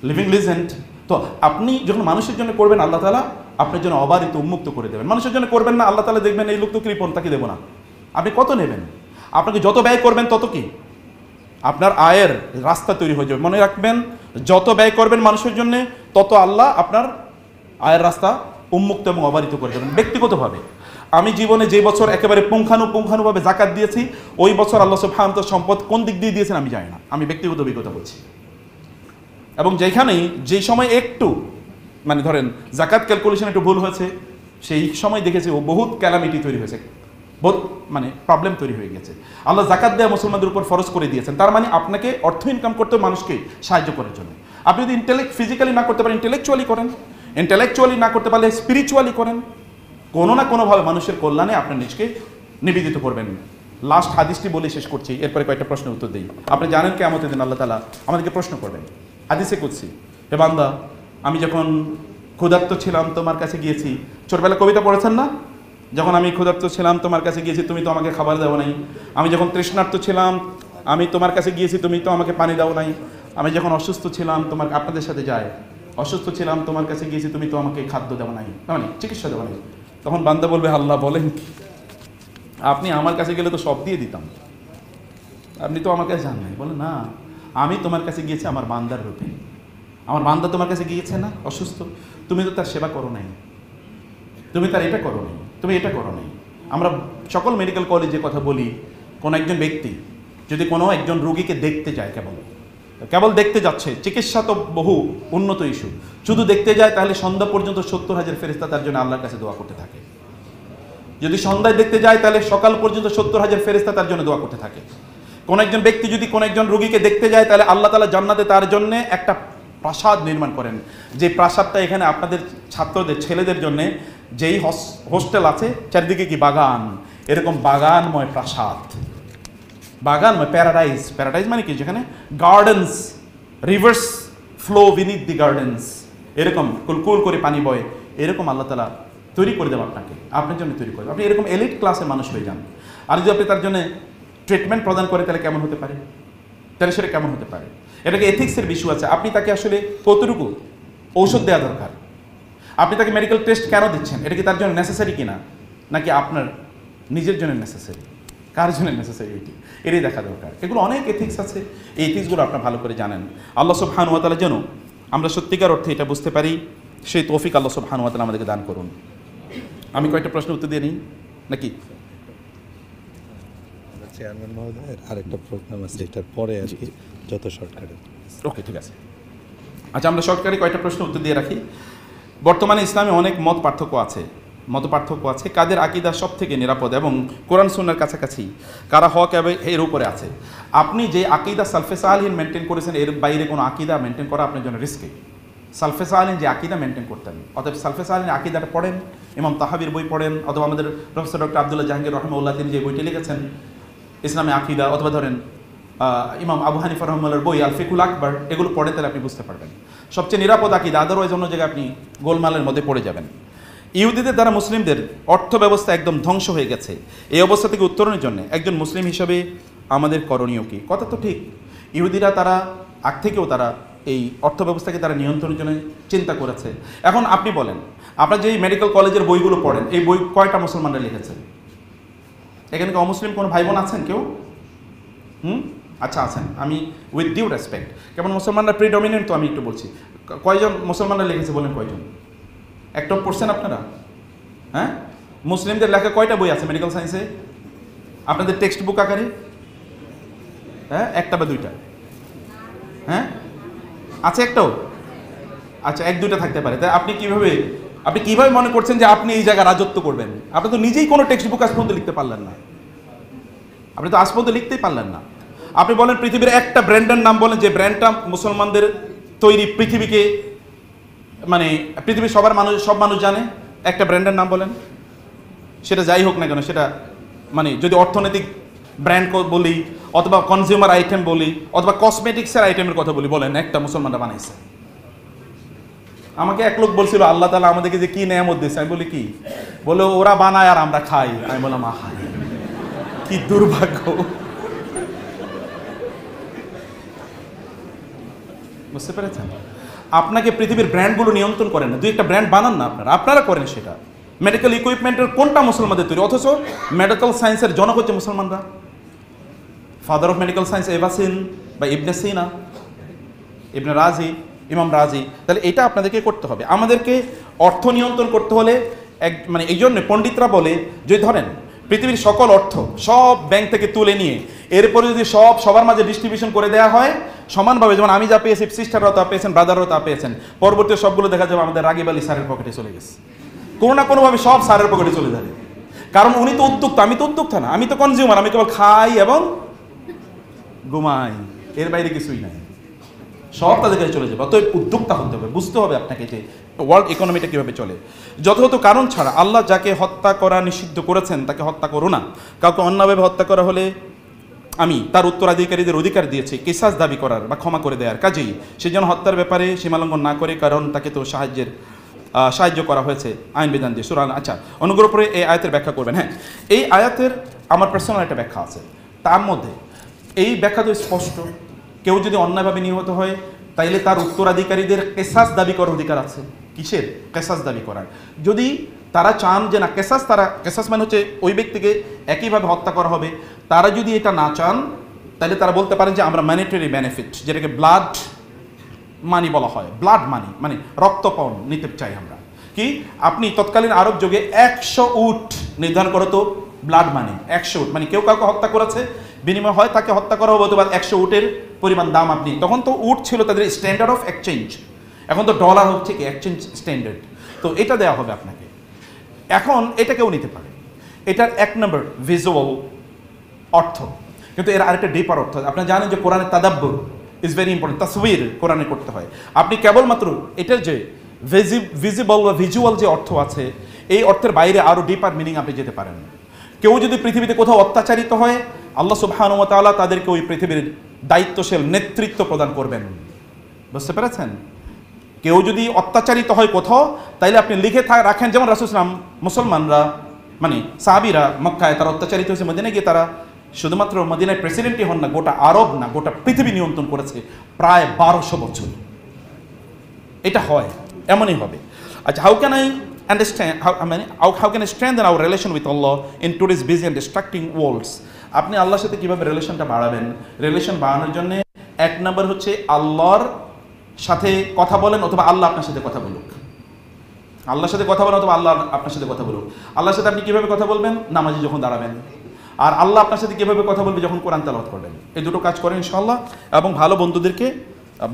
লিভিং লিজেন্ড। তো আপনি যখন মানুষের জন্য করবেন, আল্লাহ তাআলা আপনার জন্য অবারিত উন্মুক্ত করে দেবেন। মানুষের জন্য করবেন না, আল্লাহ তাআলা দেখবেন এই লোক তো কৃপণ, তাকে দেবো না। আপনি কত নেবেন? আপনাকে যত ব্যয় করবেন তত কি আপনার আয়ের রাস্তা তৈরি হয়ে যাবে। মনে রাখবেন, যত ব্যয় করবেন মানুষের জন্য, তত আল্লাহ আপনার আয়ের রাস্তা উন্মুক্ত এবং অবারিত করে দেবেন। ব্যক্তিগতভাবে আমি জীবনে যে বছর একেবারে পুঙ্খানুপুঙ্খানুভাবে যাকাত দিয়েছি, ওই বছর আল্লাহ সুবহানাহু ওয়া তাআলা সম্পদ কোন দিক দিয়ে দিয়েছেন আমি জানি না, আমি ব্যক্তিগত অভিজ্ঞতা বলছি। এবং যেখানেই যেই সময় একটু মানে ধরেন যাকাত ক্যালকুলেশন একটু ভুল হয়েছে, সেই সময় দেখেছি ও বহুত ক্যালামিটি তৈরি হয়েছে, বহুত মানে প্রবলেম তৈরি হয়ে গেছে। আল্লাহ যাকাত দেওয়া মুসলমানদের উপর ফরজ করে দিয়েছেন। তার মানে আপনাকে অর্থ ইনকাম করতে মানুষকে সাহায্য করার জন্য। আপনি যদি ফিজিক্যালি না করতে পারেন, ইন্টেলেকচুয়ালি করেন, ইন্টেলেকচুয়ালি না করতে পারলে স্পিরিচুয়ালি করেন। কোনো না কোনোভাবে মানুষের কল্যাণে আপনার নিজকে নিবেদিত করবেন। লাস্ট হাদিসটি বলে শেষ করছি, এরপরে কয়েকটা প্রশ্নের উত্তর দিই। আপনি জানেন কিয়ামতের দিন আল্লাহ তাআলা আমাদেরকে প্রশ্ন করবেন। হাদিসে কুদসি, হে বান্দা, আমি যখন ক্ষুধার্ত ছিলাম তোমার কাছে গিয়েছি। ছোটবেলা কবিতা পড়েছেন না? যখন আমি ক্ষুধার্ত ছিলাম তোমার কাছে গিয়েছি, তুমি তো আমাকে খাবার দেওয়া নাই। আমি যখন তৃষ্ণার্ত ছিলাম আমি তোমার কাছে গিয়েছি, তুমি তো আমাকে পানি দাও নাই। আমি যখন অসুস্থ ছিলাম তোমার, আপনাদের সাথে যায়, অসুস্থ ছিলাম তোমার কাছে গিয়েছি, তুমি তো আমাকে খাদ্য দেওয়া নাই, মানে চিকিৎসা দেওয়া নাই। তখন বান্দা বলবে, আল্লাহ বলেন কি, আপনি আমার কাছে গেলে তো সব দিয়ে দিতাম, আপনি তো আমার কাছে যান নাই। বলে না, আমি তোমার কাছে গিয়েছি আমার বান্দার রূপে। আমার বান্দা তোমার কাছে গিয়েছে না অসুস্থ, তুমি তো তার সেবা করো নাই, তুমি তার এটা করো নাই, তুমি এটা করো নাই। আমরা সকল মেডিকেল কলেজে কথা বলি, কোনো একজন ব্যক্তি যদি কোনো একজন রোগীকে দেখতে যায়, কেবল দেখতে যাচ্ছে, চিকিৎসা তো বহু উন্নত ইস্যু, শুধু দেখতে যায়, তাহলে সন্ধ্যা পর্যন্ত 70,000 ফেরেশতা তার জন্য আল্লাহর কাছে দোয়া করতে থাকে। যদি সন্ধ্যায় দেখতে যায়, তাহলে সকাল পর্যন্ত 70,000 ফেরেশতা তার জন্য দোয়া করতে থাকে। কোন একজন ব্যক্তি যদি কোন একজন রোগীকে দেখতে যায়, তাহলে আল্লাহ তাআলা জান্নাতে তার জন্য একটা প্রাসাদ নির্মাণ করেন। যে প্রাসাদটা এখানে আপনাদের ছাত্রদের, ছেলেদের জন্য যেই হোস্টেল আছে, চারিদিকে কি বাগান, এরকম বাগানময় প্রাসাদ, বাগানময় প্যারাডাইজ। প্যারাডাইজ মানে কি, যেখানে গার্ডেন্স, রিভার্স ফ্লো বিনিথ দি গার্ডেন্স, এরকম কুলকুল করে পানি বয়, এরকম আল্লাহ তাআলা তৈরি করে দেবেন আপনাকে, আপনার জন্য তৈরি করে। আপনি এরকম এলিট ক্লাসের মানুষ হয়ে যান। আর যদি আপনি তার জন্য ট্রিটমেন্ট প্রদান করে, তাহলে কেমন হতে পারে, তাহলে সেটা কেমন হতে পারে? এটাকে এথিক্সের বিষয় আছে। আপনি তাকে আসলে কতটুকু ঔষধ দেওয়া দরকার, আপনি তাকে মেডিকেল টেস্ট কেন দিচ্ছেন, এটা কি তার জন্য নেসেসারি কিনা, নাকি আপনার নিজের জন্য নেসেসারি, কার জন্য নেসেসারি, এটাই দেখা দরকার। এগুলো অনেক এথিক্স আছে, এই এথিক্সগুলো আপনার ভালো করে জানেন। আল্লাহ সুবহানাহু ওয়া তাআলা যেন আমরা সত্যিকার অর্থে এটা বুঝতে পারি, সেই তৌফিক আল্লাহ সুবহানাহু ওয়া তাআলা আমাদেরকে দান করুন। আমি কয়েকটা প্রশ্ন উত্তর দিয়ে নিই নাকি? চেয়ারম্যান মহোদয়ের আরেকটা প্রোগ্রাম আছে, এটার পরে আর কি, যত শর্টকাটে। ওকে, ঠিক আছে। আচ্ছা, আমরা শর্টকাটে কয়েকটা প্রশ্ন উত্তর দিয়ে রাখি। বর্তমানে ইসলামে অনেক মত পার্থক্য আছে। কাদের আকীদা সব থেকে নিরাপদ এবং কোরআন সুন্নাহর কাছাকাছি, কারা হক এর উপরে আছে? আপনি যে আকীদা সালফে সালিহিন মেনটেন করেছেন, এর বাইরে কোনো আকীদা মেনটেন করা আপনার জন্য রিস্কি। সালফে সালিহিন যে আকীদা মেনটেন করতেন, অতএব সালফে সালিহিন আকীদাটা পড়েন, ইমাম তাহাবির বই পড়েন, অথবা আমাদের প্রফেসর ডক্টর আব্দুল্লাহ জাহাঙ্গীর রহমাহুল্লাহ তিনি যে বইটি লিখেছেন ইসলামে আকীদা, অথবা ধরেন ইমাম আবু হানিফা রহমাল্লাহর বই আল ফিকুল আকবর, এগুলো পড়ে, তাহলে আপনি বুঝতে পারবেন সবচেয়ে নিরাপদ আকীদা। আদারওয়াইজ অন্য জায়গায় আপনি গোলমালের মধ্যে পড়ে যাবেন। ইহুদিদের দ্বারা মুসলিমদের অর্থ ব্যবস্থা একদম ধ্বংস হয়ে গেছে। এই অবস্থা থেকে উত্তরণের জন্য একজন মুসলিম হিসাবে আমাদের করণীয় কি? কথা তো ঠিক, ইহুদিরা তারা আগ থেকেও তারা এই অর্থ ব্যবস্থাকে তারা নিয়ন্ত্রণের জন্য চিন্তা করেছে। এখন আপনি বলেন, আপনার যে মেডিকেল কলেজের বইগুলো পড়েন, এই বই কয়টা মুসলমানরা লিখেছে? এখানে কি অমুসলিম কোনো ভাই বোন আছেন কেউ? আচ্ছা, আছেন। আমি উইথ ডিউ রেসপেক্ট, কেমন মুসলমানরা প্রিডমিনেন্ট, তো আমি একটু বলছি, কয়জন মুসলমানরা লিখেছে বলেন, কয়জন? একটা পড়ছেন আপনারা? হ্যাঁ, মুসলিমদের লেখা কয়টা বই আছে মেডিকেল সায়েন্সে আপনাদের টেক্সট বুক আকারে? হ্যাঁ, একটা বা দুইটা? হ্যাঁ, আছে একটাও? আচ্ছা, এক দুইটা থাকতে পারে। তাই আপনি কিভাবে মনে করছেন যে আপনি এই জায়গায় রাজত্ব করবেন? আপনি তো নিজেই কোনো টেক্সট বুক আজ পর্যন্ত লিখতে পারলেন না, আপনি তো আজ পর্যন্ত লিখতেই পারলেন না। আপনি বলেন পৃথিবীর একটা ব্র্যান্ডের নাম বলেন, যে ব্র্যান্ডটা মুসলমানদের তৈরি, পৃথিবীকে মানে পৃথিবীর সব মানুষ জানে, একটা ব্র্যান্ডের নাম বলেন। সেটা যাই হোক না কেন, সেটা মানে যদি অর্থনৈতিক ব্র্যান্ড বলি, অথবা কনজিউমার আইটেম বলি, অথবা কসমেটিক্সের আইটেমের কথা বলি, বলেন একটা মুসলমানরা বানাইছে। আমাকে এক লোক বলছিল আল্লাহ তাআলা আমাদেরকে যে কি নেয়ামত দিয়েছে, আমি বলি কি? বলে ওরা বানায় আর আমরা খাই। আমি বললাম আহা, কি দুর্ভাগ্য। বুঝতে পেরেছেন? আপনাকে পৃথিবীর ব্র্যান্ডগুলো নিয়ন্ত্রণ করেন না, দুই একটা ব্র্যান্ড বানান না, আপনারা করেন সেটা। মেডিকেল ইকুইপমেন্টের কোনটা মুসলমানদের তৈরি, অথচ মেডিকেল সায়েন্সের জনক হচ্ছে মুসলমানরা। ফাদার অফ মেডিকেল সায়েন্স এভাসিন বা ইবনে সিনা, ইবনে রাজি, ইমাম রাজি। তাহলে এটা আপনাদেরকে করতে হবে। আমাদেরকে অর্থ নিয়ন্ত্রণ করতে হলে মানে এই জন্য পণ্ডিতরা বলে, যদি ধরেন পৃথিবীর সকল অর্থ সব ব্যাংক থেকে তুলে নিয়ে এরপরে যদি সবার মাঝে ডিস্ট্রিবিউশন করে দেওয়া হয় সমানভাবে, যেমন আমি যা পেয়েছি, সিস্টাররাও তা পেয়েছেন, ব্রাদাররাও তা পেয়েছেন, পরবর্তী সবগুলো দেখা যাবে আমাদের রাগিব আলী স্যারের পকেটে চলে গেছে। কোনো না কোনোভাবে সব স্যারের পকেটে চলে যাবে, কারণ উনি তো উদ্যোক্তা, আমি তো উদ্যোক্তা না, আমি তো কনজিউমার, আমি কেবল খাই এবং ঘুমাই, এর বাইরে কিছুই নাই, সব তাদের কাছে চলে যাবে। অতএব উদ্যোক্তা হতে হবে, বুঝতে হবে আপনাকে যে ওয়ার্ল্ড ইকোনমিটা কীভাবে চলে। যথাযথ কারণ ছাড়া আল্লাহ যাকে হত্যা করা নিষিদ্ধ করেছেন তাকে হত্যা করো না। কাউকে অন্যভাবে হত্যা করা হলে আমি তার উত্তরাধিকারীদের অধিকার দিয়েছি কিসাস দাবি করার বা ক্ষমা করে দেওয়ার, কাজেই সে যেন হত্যার ব্যাপারে সীমালঙ্ঘন না করে, কারণ তাকে তো সাহায্য করা হয়েছে আইন বিধান দিয়ে। সূরা। আচ্ছা, অনুগ্রহ করে এই আয়াতের ব্যাখ্যা করবেন। হ্যাঁ, এই আয়াতের আমার পার্সোনাল একটা ব্যাখ্যা আছে। তার মধ্যে এই ব্যাখ্যা তো স্পষ্ট। কেউ যদি অন্যায়ভাবে নিহত হয় তাইলে তার উত্তরাধিকারীদের কেসাস দাবি করার অধিকার আছে। কিসের? কেসাস দাবি করার। যদি তারা চান যে না কেসাস মানে হচ্ছে ওই ব্যক্তিকে একইভাবে হত্যা করা হবে, তারা যদি এটা না চান তাহলে তারা বলতে পারেন যে আমরা ম্যানিটরি বেনিফিট, যেটাকে ব্লাড মানি বলা হয়, ব্লাড মানি মানে রক্তপণ নিতে চাই আমরা। কি আপনি তৎকালীন আরব যুগে 100 উট নির্ধারণ করো তো ব্লাড মানি, 100 উট মানে কেউ কাউকে হত্যা করেছে, বিনিময় হয় তাকে হত্যা করা হবে অথবা 100 উটের পরিমাণ দাম আপনি। তখন তো উট ছিল তাদের স্ট্যান্ডার্ড অফ এক্সচেঞ্জ, এখন তো ডলার হচ্ছে কি এক্সচেঞ্জ স্ট্যান্ডার্ড, তো এটা দেওয়া হবে আপনাকে। এখন এটা কেউ নিতে পারে, এটার 1 নম্বর ভিজুয়াল অর্থ, কিন্তু এর আরেকটা ডিপার অর্থ। আপনি জানেন যে কোরআনের তাদাব্বুর ইজ ভেরি ইম্পর্টেন্ট, তাসবির কোরআনে করতে হয়। আপনি কেবলমাত্র এটার যে ভিজিবল বা ভিজুয়াল যে অর্থ আছে, এই অর্থের বাইরে আরও ডিপার মিনিং আপনি যেতে পারেন। কেউ যদি পৃথিবীতে কোথাও অত্যাচারিত হয়, আল্লাহ সুবহানাহু ওয়া তাআলা তাদেরকে ওই পৃথিবীর দায়িত্বশীল নেতৃত্ব প্রদান করবেন। বুঝতে পেরেছেন? কেউ যদি অত্যাচারিত হয় কোথাও, তাইলে আপনি লিখে রাখেন, যেমন রাসূল সাল্লাল্লাহু আলাইহি ওয়াসাল্লাম মুসলমানরা মানে সাহাবীরা মক্কায় তারা অত্যাচারিত হয়েছে, মদিনায় গিয়ে তারা শুধুমাত্র মদিনায় প্রেসিডেন্টই হন না, গোটা আরব না গোটা পৃথিবী নিয়ন্ত্রণ করেছে প্রায় 1200 বছর। এটা হয়, এমনই হবে। আচ্ছা, how can I understand how can I strengthen our relation with Allah in today's busy and distracting worlds? আপনি আল্লাহর সাথে কীভাবে রিলেশনটা বাড়াবেন? রিলেশন বাড়ানোর জন্য 1 নম্বর হচ্ছে আল্লাহর সাথে কথা বলেন অথবা আল্লাহ আপনার সাথে কথা বলুক। আল্লাহর সাথে কথা বলেন অথবা আল্লাহ আপনার সাথে কথা বলুক। আল্লাহর সাথে আপনি কীভাবে কথা বলবেন? নামাজে যখন দাঁড়াবেন। আর আল্লাহ আপনার সাথে কীভাবে কথা বলবে? যখন কোরআন তেলাওয়াত করবেন। এই দুটো কাজ করেন ইনশাআল্লাহ। এবং ভালো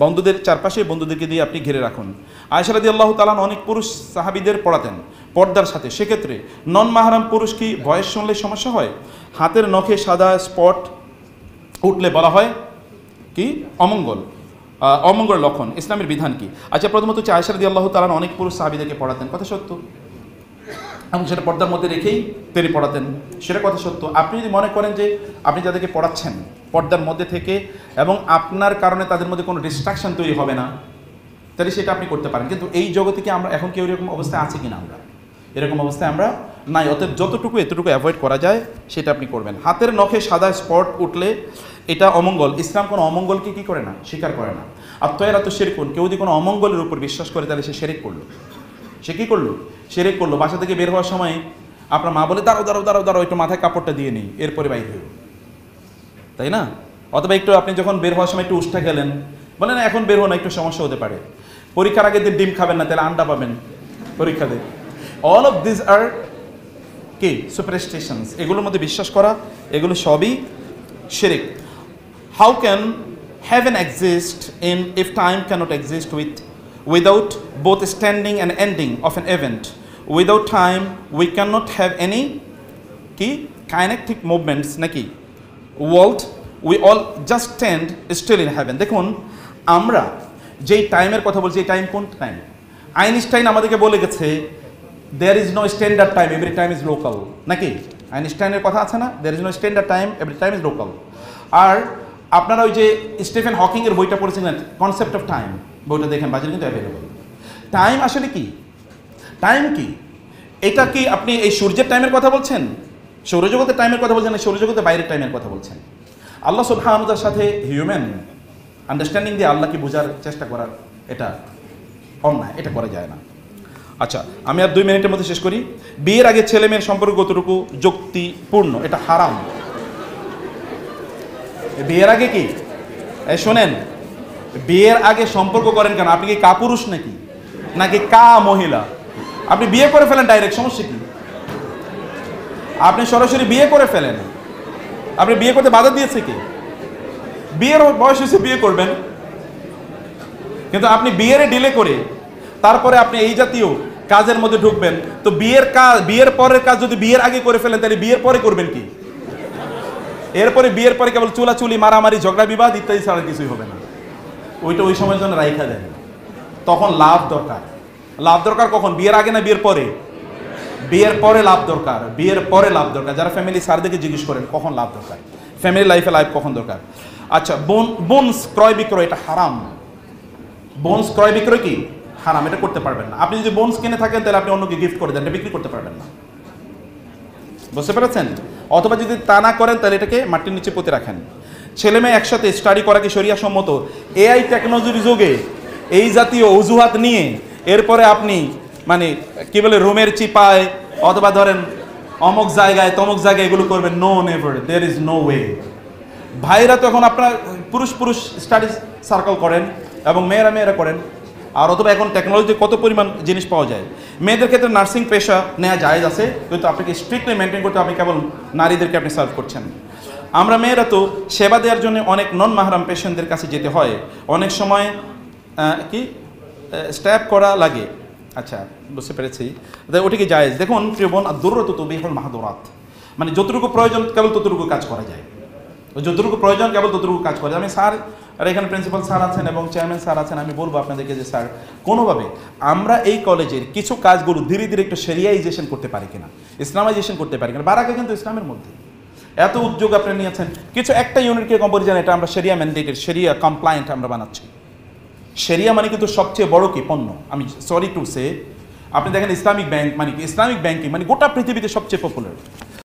বন্ধুদের চারপাশে বন্ধুদেরকে দিয়ে আপনি ঘিরে রাখুন। আয়েশা রাদিয়াল্লাহু তাআলা অনেক পুরুষ সাহাবীদের পড়াতেন পর্দার সাথে। সেক্ষেত্রে নন মাহরাম পুরুষ কি ভয়েস শুনলে সমস্যা হয়? হাতের নখে সাদা স্পট উঠলে বলা হয় কি অমঙ্গল লক্ষণ, ইসলামের বিধান কি? আচ্ছা, প্রথমত হচ্ছে আয়েশা রাদিয়াল্লাহু তাআলা অনেক পুরুষ সাহাবীদেরকে পড়াতেন, কথা সত্য, এবং সেটা পর্দার মধ্যে রেখেই তিনি পড়াতেন, সেটা কথা সত্য। আপনি যদি মনে করেন যে আপনি যাদেরকে পড়াচ্ছেন পর্দার মধ্যে থেকে এবং আপনার কারণে তাদের মধ্যে কোনো ডিস্ট্রাকশন তৈরি হবে না, তাহলে সেটা আপনি করতে পারেন। কিন্তু এই জগতে কি আমরা এখন কেউ এরকম অবস্থায় আছে কিনা? আমরা এরকম অবস্থায় আমরা নাই। অতএব যতটুকু এতটুকু অ্যাভয়েড করা যায় সেটা আপনি করবেন। হাতের নখে সাদা স্পট উঠলে এটা অমঙ্গল। ইসলাম কোনো অমঙ্গলকে কি করে না? স্বীকার করে না। আর তয়রা তো শিরকুন, কেউ যদি কোনো অমঙ্গলের উপর বিশ্বাস করে তাহলে সে শিরক করলো। সে কী করলো? শিরক করলো। বাসা থেকে বের হওয়ার সময় আপনার মা বলে দাঁড়াও একটু মাথায় কাপড়টা দিয়ে নেই, এরপরে বাইর হইল, তাই না? অথবা একটু আপনি যখন বের হওয়ার সময় একটু উষ্ঠা গেলেন, বলে না এখন বের হো না, একটু সমস্যা হতে পারে। পরীক্ষার আগের দিন ডিম খাবেন না, তাহলে আন্ডা পাবেন পরীক্ষাতে। অল অফ দিস আর কি সুপারস্টিশনস, এগুলোর মধ্যে বিশ্বাস করা, এগুলো সবই শিরক। How can heaven exist if time cannot exist without both standing and ending of an event? Without time we cannot have any kinetic movements naki world, we all just stand still in heaven. দেখুন, আমরা যেই টাইমের কথা বলছি, এই time কোন time? Einstein আমাদেরকে বলে গেছে there is no standard time, every time is local, নাকি? আইনস্টাইনের কথা আছে না, there is no standard time, every time is local. আর আপনারা ওই যে স্টিফেন হকিংয়ের বইটা পড়েছিলেন কনসেপ্ট অফ টাইম, বইটা দেখেন, বাজারে কিন্তু অ্যাভেলেবল। টাইম আসলে কি? টাইম কি? এটা কি আপনি এই সূর্যের টাইমের কথা বলছেন? সৌরজগতের টাইমের কথা বলছেন না, সৌরজগতের বাইরের টাইমের কথা বলছেন? আল্লাহ সুবহানাহু ওয়া তাআলার সাথে হিউম্যান আন্ডারস্ট্যান্ডিং দিয়ে আল্লাহকে বোঝার চেষ্টা করার এটা অন্যায়, এটা করা যায় না। আচ্ছা, আমি আর 2 মিনিটের মধ্যে শেষ করি। বিয়ের আগে ছেলে মেয়ের সম্পর্ক কতটুকু যুক্তিপূর্ণ? এটা হারাম। বিয়ের আগে কি শোনেন, বিয়ের আগে সম্পর্ক করেন কেন? আপনি কি কাপুরুষ নাকি মহিলা? আপনি বিয়ে করে ফেলেন ডাইরেক্ট, সমস্যা কি? আপনি সরাসরি বিয়ে করে ফেলেন। আপনি বিয়ে করতে বাধা দিয়েছে কি? বিয়ের বয়স হয়েছে, বিয়ে করবেন, কিন্তু আপনি বিয়ের ডিলে করে তারপরে আপনি এই জাতীয় কাজের মধ্যে ঢুকবেন। তো বিয়ের পরের কাজ যদি বিয়ের আগে করে ফেলেন, তাহলে বিয়ের পরে করবেন কি? এরপরে বিয়ের পরে কেবল চুলাচুলি, মারামারি, ঝগড়া বিবাদ ইত্যাদি ছাড়া কিছুই হবে না। ওইটা ওই সময়ের জন্য রাইখা দেন। তখন লাভ দরকার কখন? বিয়ের আগে না বিয়ের পরে? বিয়ের পরে লাভ দরকার, বিয়ের পরে লাভ দরকার। যারা ফ্যামিলি স্যারদেরকে জিজ্ঞেস করেন কখন লাভ দরকার, ফ্যামিলি লাইফে লাইফ কখন দরকার। আচ্ছা, বোনস ক্রয় বিক্রয় এটা হারাম। বোনস ক্রয় বিক্রয় কি? হারাম, এটা করতে পারবেন না। আপনি যদি বোনস কিনে থাকেন তাহলে আপনি অন্যকে গিফট করে দেন, এটা বিক্রি করতে পারবেন না। বুঝতে পেরেছেন? অথবা যদি তা না করেন তাহলে এটাকে মাটির নিচে পুঁতে রাখেন। ছেলে মেয়ে একসাথে স্টাডি করা কি শরিয়া সম্মত? এআই টেকনোলজির যুগে এই জাতীয় অজুহাত নিয়ে এরপরে আপনি মানে কি বলে রুমের চিপায় অথবা ধরেন অমুক জায়গায় তমুক জায়গায় এগুলো করবেন, no never, there is no way. ভাইরা তো এখন আপনার পুরুষ পুরুষ স্টাডি সার্কেল করেন এবং মেয়েরা মেয়েরা করেন। আর অথবা এখন টেকনোলজিতে কত পরিমাণ জিনিস পাওয়া যায়। মেয়েদের ক্ষেত্রে নার্সিং পেশা নেওয়া জায়েজ আছে, কিন্তু আপনাকে স্ট্রিক্টলি মেনটেন করতে, আপনি কেবল নারীদেরকে আপনি সার্ভ করছেন। আমরা মেয়েরা তো সেবা দেওয়ার জন্য অনেক নন মাহরাম পেশেন্টদের কাছে যেতে হয়, অনেক সময় কি স্ট্যাপ করা লাগে। আচ্ছা, বুঝতে পেরেছি, ওটা কি জায়েজ? দেখুন প্রিয় বোন, দুররত তুবিহুল মাহদুরাত, মানে যতটুকু প্রয়োজন কেবল ততটুকু কাজ করা যায়, যতটুকু প্রয়োজন কেবল ততটুকু কাজ করা যায়। আমি স্যার, আর এখানে প্রিন্সিপাল স্যার আছেন এবং চেয়ারম্যান স্যার আছেন, আমি বলবো আপনাদেরকে যে স্যার কোনোভাবে আমরা এই কলেজের কিছু কাজগুলো ধীরে ধীরে একটু সেরিয়াইজেশন করতে পারি কিনা, ইসলামাইজেশন করতে পারি কিনা। বারাকা কিন্তু ইসলামের মধ্যে, এত উদ্যোগ আপনি নিয়েছেন, কিছু একটা ইউনিটকে কম্পারিজন এটা আমরা সেরিয়া ম্যান্ডেটেড, সেরিয়া কমপ্লায়েন্ট আমরা বানাচ্ছি। সেরিয়া মানে কিন্তু সবচেয়ে বড় কি পণ্য, আমি সরি টু সে, আপনি দেখেন ইসলামিক ব্যাংক মানে কি, ইসলামিক ব্যাংকিং মানে গোটা পৃথিবীতে সবচেয়ে পপুলার।